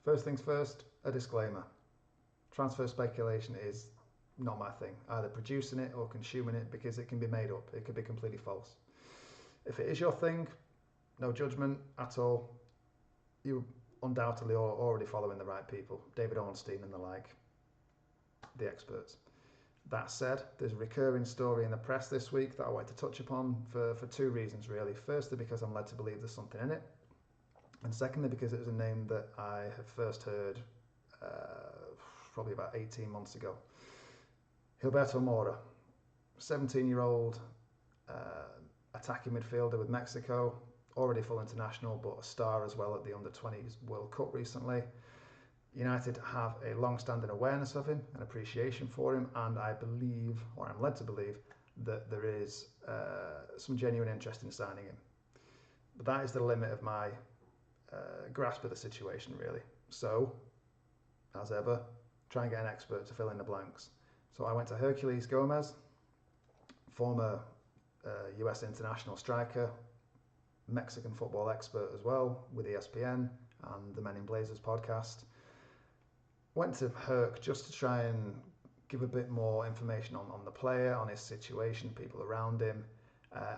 First things first, a disclaimer. Transfer speculation is not my thing. Either producing it or consuming it because it can be made up. It could be completely false. If it is your thing, no judgment at all. You undoubtedly are already following the right people. David Ornstein and the like, the experts. That said, there's a recurring story in the press this week that I wanted to touch upon for two reasons, really. Firstly, because I'm led to believe there's something in it, and secondly, because it was a name that I have first heard probably about 18 months ago. Gilberto Mora, 17-year-old attacking midfielder with Mexico, already full international, but a star as well at the under-20s World Cup recently. United have a long-standing awareness of him, an appreciation for him, and I believe, or I'm led to believe, that there is some genuine interest in signing him. But that is the limit of my grasp of the situation, really. So, as ever, try and get an expert to fill in the blanks. So I went to Herculez Gomez, former US international striker, Mexican football expert as well, with ESPN and the Men in Blazers podcast. Went to Herc just to try and give a bit more information on the player, on his situation, people around him,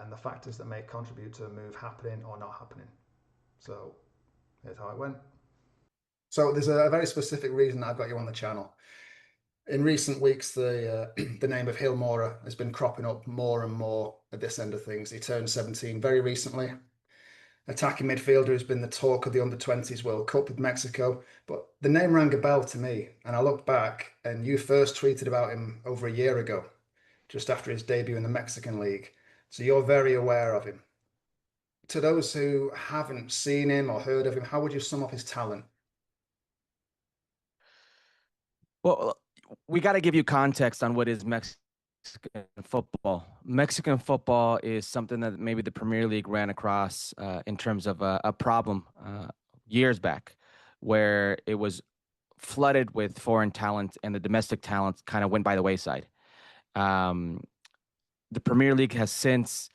and the factors that may contribute to a move happening or not happening. So here's how it went. So there's a very specific reason that I've got you on the channel. In recent weeks, the the name of Gil Mora has been cropping up more and more at this end of things. He turned 17 very recently. Attacking midfielder has been the talk of the under-20s World Cup with Mexico, but the name rang a bell to me, and I looked back, and you first tweeted about him over a year ago, just after his debut in the Mexican League. So you're very aware of him. To those who haven't seen him or heard of him, how would you sum up his talent? Well, we got to give you context on what is Mexican football. Mexican football is something that maybe the Premier League ran across in terms of a problem years back, where it was flooded with foreign talent and the domestic talent kind of went by the wayside. Um, the Premier League has since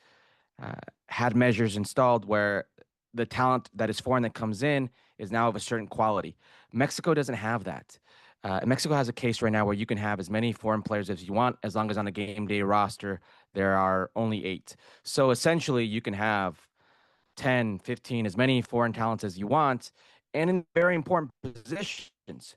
uh, had measures installed where the talent that is foreign that comes in is now of a certain quality. Mexico doesn't have that. Mexico has a case right now where you can have as many foreign players as you want, as long as on the game day roster there are only 8. So essentially, you can have 10, 15, as many foreign talents as you want, and in very important positions.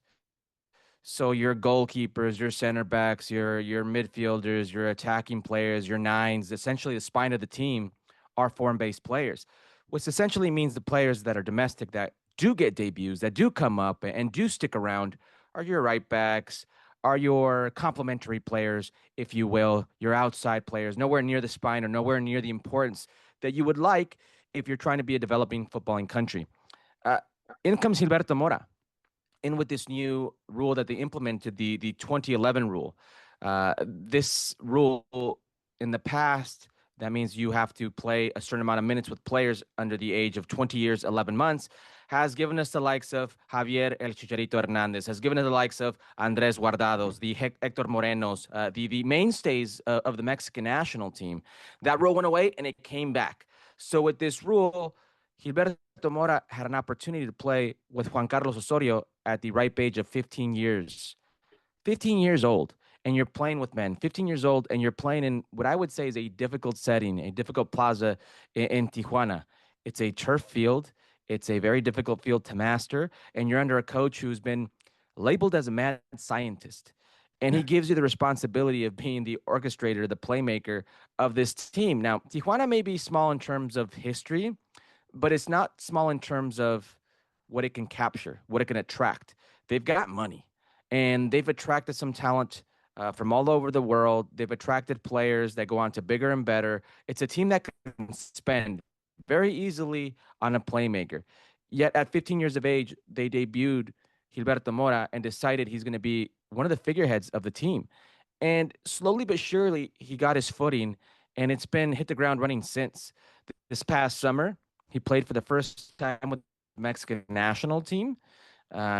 So your goalkeepers, your center backs, your midfielders, your attacking players, your nines, essentially the spine of the team are foreign-based players, which essentially means the players that are domestic that do get debuts, that do come up and do stick around are your right backs, are your complementary players, if you will, your outside players, nowhere near the spine or nowhere near the importance that you would like if you're trying to be a developing footballing country. Uh, in comes Gilberto Mora in with this new rule that they implemented, the 2011 rule. This rule in the past, that means you have to play a certain amount of minutes with players under the age of 20 years, 11 months, has given us the likes of Javier El Chicharito Hernandez, has given us the likes of Andres Guardados, the Hector Morenos, the mainstays of the Mexican national team. That rule went away and it came back. So with this rule, Gilberto Mora had an opportunity to play with Juan Carlos Osorio at the ripe age of 15 years. 15 years old, and you're playing with men. 15 years old, and you're playing in what I would say is a difficult setting, a difficult plaza in Tijuana. It's a turf field. It's a very difficult field to master, and you're under a coach who's been labeled as a mad scientist. And he gives you the responsibility of being the orchestrator, the playmaker of this team. Now, Tijuana may be small in terms of history, but it's not small in terms of what it can capture, what it can attract. They've got money, and they've attracted some talent from all over the world. They've attracted players that go on to bigger and better. It's a team that can spend very easily on a playmaker. Yet at 15 years of age, they debuted Gilberto Mora and decided he's going to be one of the figureheads of the team. And slowly but surely, he got his footing, and it's been hit the ground running since. This past summer, he played for the first time with the Mexican national team.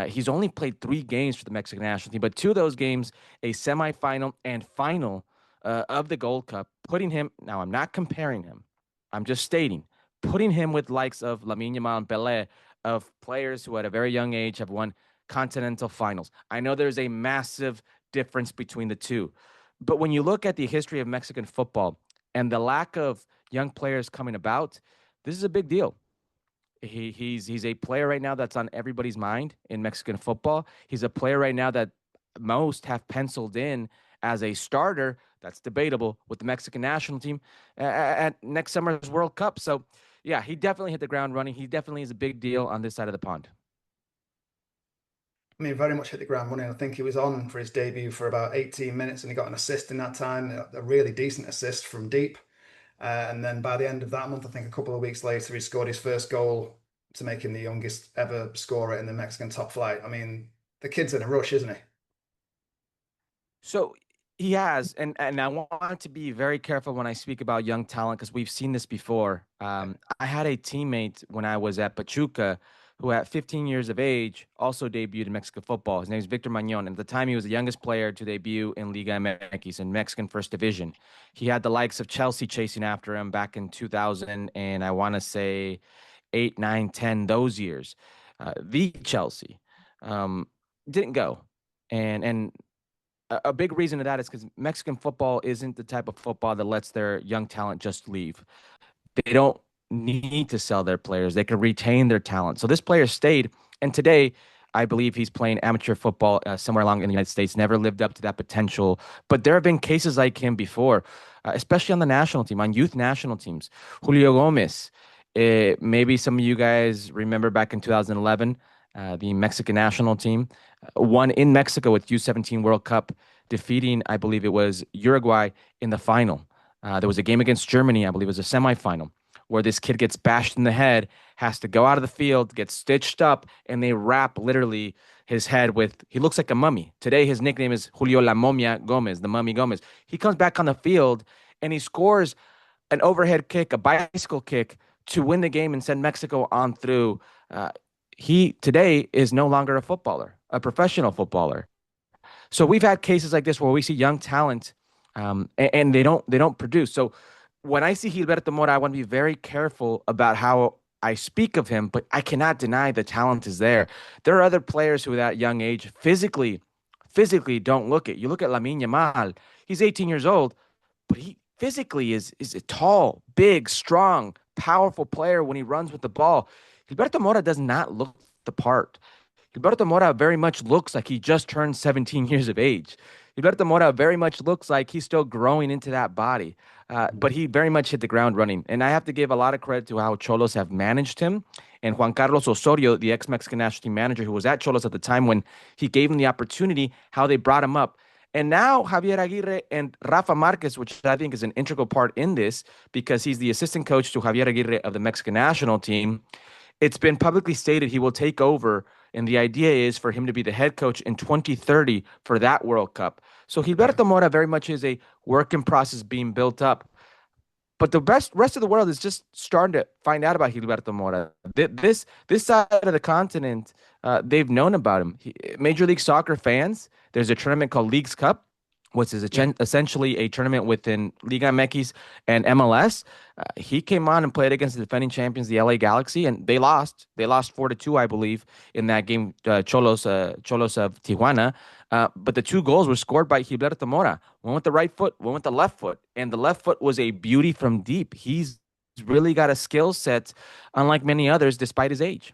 He's only played 3 games for the Mexican national team, but 2 of those games, a semifinal and final of the Gold Cup, putting him, now I'm not comparing him, I'm just stating, putting him with likes of Lamine Yamal and Pelé of players who at a very young age have won continental finals. I know there's a massive difference between the two. But when you look at the history of Mexican football and the lack of young players coming about, this is a big deal. He's a player right now that's on everybody's mind in Mexican football. He's a player right now that most have penciled in as a starter. That's debatable with the Mexican national team at next summer's World Cup. So, yeah, he definitely hit the ground running. He definitely is a big deal on this side of the pond. I mean, very much hit the ground running. I think he was on for his debut for about 18 minutes and he got an assist in that time, a really decent assist from deep. And then by the end of that month, I think a couple of weeks later, he scored his first goal to make him the youngest ever scorer in the Mexican top flight. I mean, the kid's in a rush, isn't he? So he has, and I want to be very careful when I speak about young talent because we've seen this before. I had a teammate when I was at Pachuca who, at 15 years of age, also debuted in Mexican football. His name is Victor Mañon, and at the time, he was the youngest player to debut in Liga MX in Mexican First Division. He had the likes of Chelsea chasing after him back in 2000, and I want to say 8, 9, 10, those years. The Chelsea didn't go, and a big reason of that is because Mexican football isn't the type of football that lets their young talent just leave. They don't need to sell their players. They can retain their talent. So this player stayed, and today I believe he's playing amateur football somewhere along in the United States. Never lived up to that potential. But there have been cases like him before, especially on the national team, on youth national teams. Julio Gomez. Maybe some of you guys remember back in 2011, the Mexican national team won in Mexico with U17 World Cup, defeating, I believe it was Uruguay in the final. There was a game against Germany, I believe it was a semifinal, where this kid gets bashed in the head, has to go out of the field, gets stitched up, and they wrap literally his head with, he looks like a mummy. Today, his nickname is Julio La Momia Gomez, the Mummy Gomez. He comes back on the field and he scores an overhead kick, a bicycle kick to win the game and send Mexico on through. He today is no longer a footballer, a professional footballer. So we've had cases like this where we see young talent, and they don't produce. So when I see Gilberto Mora, I want to be very careful about how I speak of him, but I cannot deny the talent is there. There are other players who, at that young age, physically don't look it. You look at Lamine Yamal; he's 18 years old, but he physically is a tall, big, strong, powerful player when he runs with the ball. Gilberto Mora does not look the part. Gilberto Mora very much looks like he just turned 17 years of age. Gilberto Mora very much looks like he's still growing into that body, but he very much hit the ground running. And I have to give a lot of credit to how Cholos have managed him. And Juan Carlos Osorio, the ex-Mexican national team manager who was at Cholos at the time when he gave him the opportunity, how they brought him up. And now Javier Aguirre and Rafa Marquez, which I think is an integral part in this because he's the assistant coach to Javier Aguirre of the Mexican national team. It's been publicly stated he will take over, and the idea is for him to be the head coach in 2030 for that World Cup. So Gilberto Mora very much is a work in process being built up. But the rest of the world is just starting to find out about Gilberto Mora. This side of the continent, they've known about him. Major League Soccer fans, there's a tournament called Leagues Cup, which is essentially a tournament within Liga MX and MLS. He came on and played against the defending champions, the LA Galaxy, and they lost. They lost 4-2, I believe, in that game. Cholos of Tijuana. But the two goals were scored by Gilberto Mora. One with the right foot, one with the left foot, and the left foot was a beauty from deep. He's really got a skill set, unlike many others, despite his age.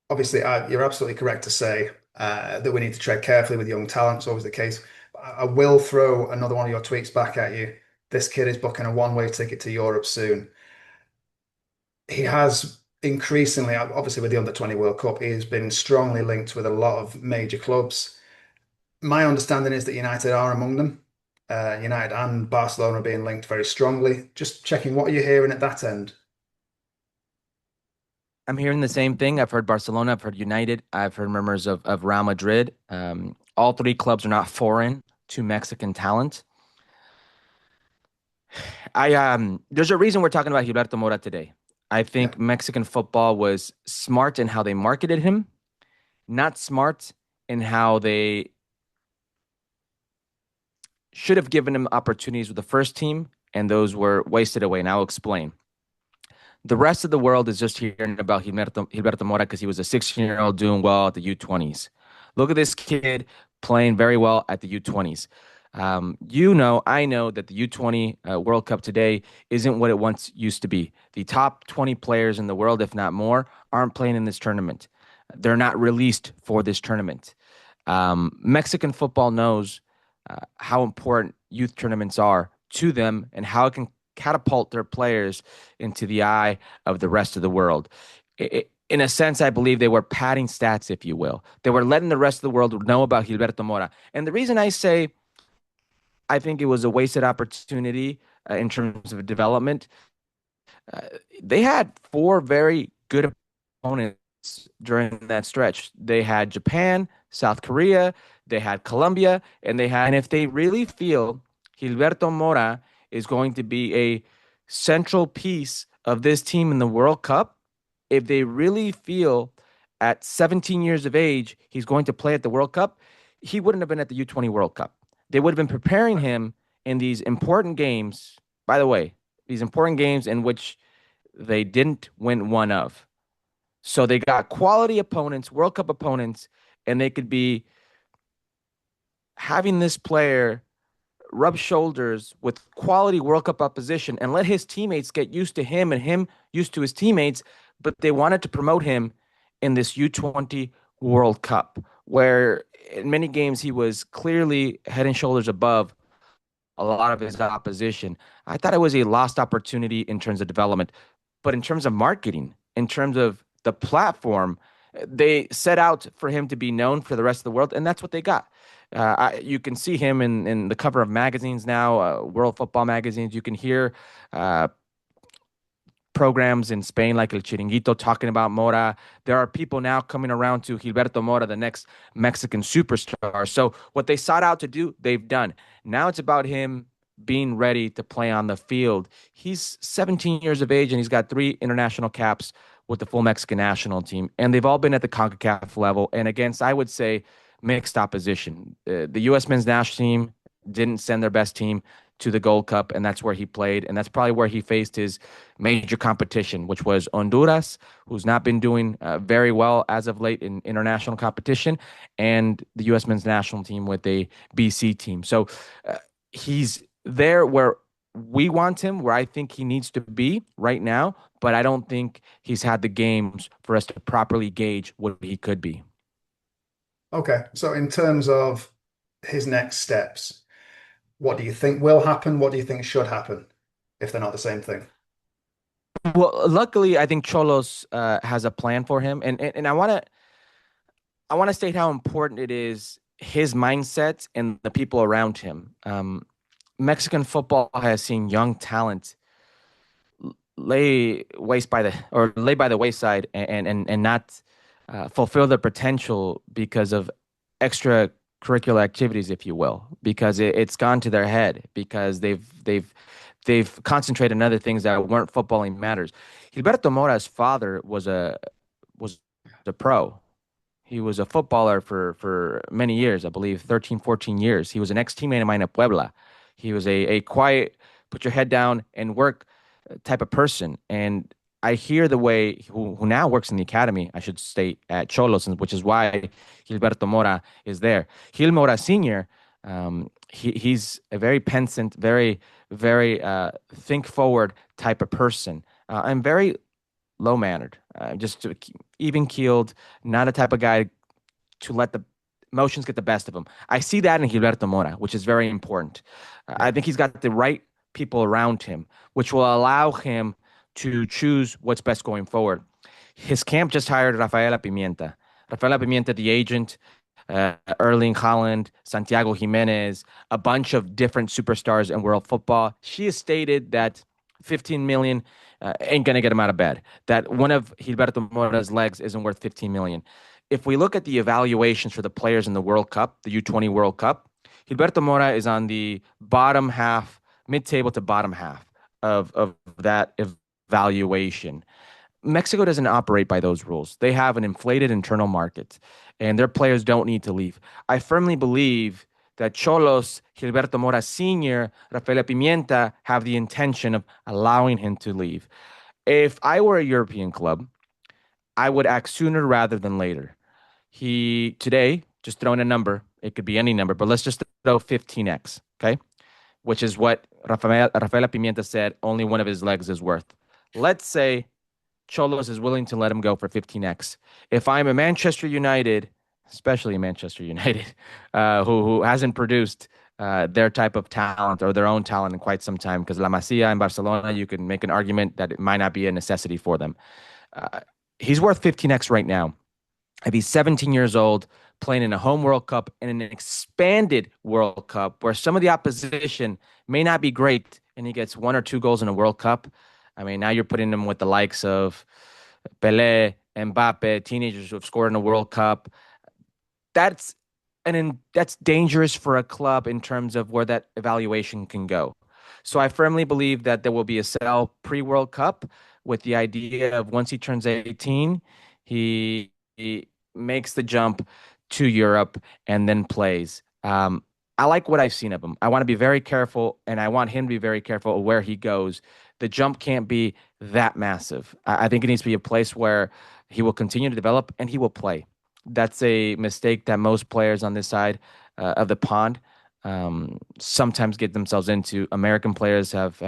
Obviously, you're absolutely correct to say that we need to tread carefully with young talent. It's always the case. I will throw another one of your tweets back at you. This kid is booking a one-way ticket to Europe soon. He has increasingly, obviously with the Under-20 World Cup, he has been strongly linked with a lot of major clubs. My understanding is that United are among them. United and Barcelona are being linked very strongly. Just checking, what are you hearing at that end? I'm hearing the same thing. I've heard Barcelona, I've heard United, I've heard murmurs of Real Madrid. All three clubs are not foreign to Mexican talent. There's a reason we're talking about Gilberto Mora today. I Yeah, think Mexican football was smart in how they marketed him, not smart in how they should have given him opportunities with the first team, and those were wasted away. And I'll explain. The rest of the world is just hearing about Gilberto Mora because he was a 16-year-old doing well at the U20s. Look at this kid playing very well at the U20s. I know that the U20 World Cup today isn't what it once used to be. The top 20 players in the world, if not more, aren't playing in this tournament. They're not released for this tournament. Mexican football knows how important youth tournaments are to them and how it can catapult their players into the eye of the rest of the world. In a sense, I believe they were padding stats, if you will. They were letting the rest of the world know about Gilberto Mora. And the reason I say I think it was a wasted opportunity in terms of development, uh, they had four very good opponents during that stretch. They had Japan, South Korea, they had Colombia, and if they really feel Gilberto Mora is going to be a central piece of this team in the World Cup, if they really feel at 17 years of age he's going to play at the World Cup, he wouldn't have been at the U20 World Cup. They would have been preparing him in these important games. By the way, these important games in which they didn't win one of. So they got quality opponents, World Cup opponents, and they could be having this player rub shoulders with quality World Cup opposition and let his teammates get used to him and him used to his teammates. But they wanted to promote him in this U20 World Cup, where in many games he was clearly head and shoulders above a lot of his opposition. I thought it was a lost opportunity in terms of development, but in terms of marketing, in terms of the platform, they set out for him to be known for the rest of the world, and that's what they got. You can see him in the cover of magazines now, World Football magazines. You can hear uh, programs in Spain like El Chiringuito talking about Mora. There are people now coming around to Gilberto Mora, the next Mexican superstar. So what they sought out to do, they've done. Now it's about him being ready to play on the field. He's 17 years of age and he's got 3 international caps with the full Mexican national team. And they've all been at the CONCACAF level and against, I would say, mixed opposition. The U.S. men's national team didn't send their best team to the Gold Cup, and that's where he played, and that's probably where he faced his major competition, which was Honduras, who's not been doing very well as of late in international competition, and the U.S. men's national team with a BC team. So he's there where we want him, where I think he needs to be right now, but I don't think he's had the games for us to properly gauge what he could be. Okay, so in terms of his next steps, what do you think will happen? What do you think should happen if they're not the same thing? Well, luckily, I think Cholos has a plan for him, and I want to state how important it is his mindset and the people around him. Mexican football has seen young talent lay by the wayside and not fulfill their potential because of extracurricular activities, if you will, because it's gone to their head because they've concentrated on other things that weren't footballing matters. Gilberto Mora's father was a pro. He was a footballer for many years, I believe 13, 14 years. He was an ex-teammate of mine at Puebla. He was a quiet, put your head down and work type of person. And I hear the way who now works in the academy, I should state, at Cholos, which is why Gilberto Mora is there. Gil Mora Sr., he's a very pensant, very think forward type of person, and very low mannered, just even keeled, not a type of guy to let the emotions get the best of him. I see that in Gilberto Mora, which is very important. I think he's got the right people around him, which will allow him to choose what's best going forward. His camp just hired Rafaela Pimienta. Rafaela Pimienta, the agent, Erling Haaland, Santiago Jimenez, a bunch of different superstars in world football. She has stated that 15 million ain't going to get him out of bed. That one of Gilberto Mora's legs isn't worth 15 million. If we look at the evaluations for the players in the World Cup, the U20 World Cup, Gilberto Mora is on the bottom half, mid-table to bottom half of that evaluation. Mexico doesn't operate by those rules. They have an inflated internal market, and their players don't need to leave. I firmly believe that Cholos, Gilberto Mora Sr., Rafael Pimienta have the intention of allowing him to leave. If I were a European club, I would act sooner rather than later. He today, just throwing a number, it could be any number, but let's just throw 15x, okay? Which is what Rafaela Pimienta said only one of his legs is worth. Let's say Cholos is willing to let him go for 15x. If I'm a Manchester United, especially Manchester United, who hasn't produced their type of talent or their own talent in quite some time, because La Masia in Barcelona, you can make an argument that it might not be a necessity for them. Uh, he's worth 15x right now. If he's 17 years old, playing in a home World Cup and in an expanded World Cup where some of the opposition may not be great and he gets 1 or 2 goals in a World Cup, I mean, now you're putting him with the likes of Pelé, Mbappe, teenagers who have scored in a World Cup. That's that's dangerous for a club in terms of where that evaluation can go. So I firmly believe that there will be a sell pre-World Cup with the idea of once he turns 18, he makes the jump to Europe and then plays. I like what I've seen of him. I want to be very careful, and I want him to be very careful of where he goes. The jump can't be that massive. I think it needs to be a place where he will continue to develop and he will play. That's a mistake that most players on this side of the pond sometimes get themselves into. American players have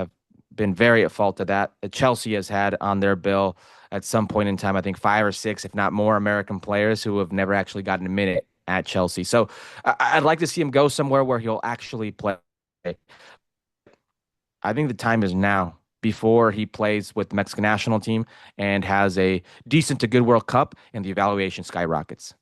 been very at fault of that. Chelsea has had on their bill at some point in time, I think 5 or 6, if not more, American players who have never actually gotten a minute at Chelsea. So I'd like to see him go somewhere where he'll actually play. I think the time is now before he plays with the Mexican national team and has a decent to good World Cup and the evaluation skyrockets.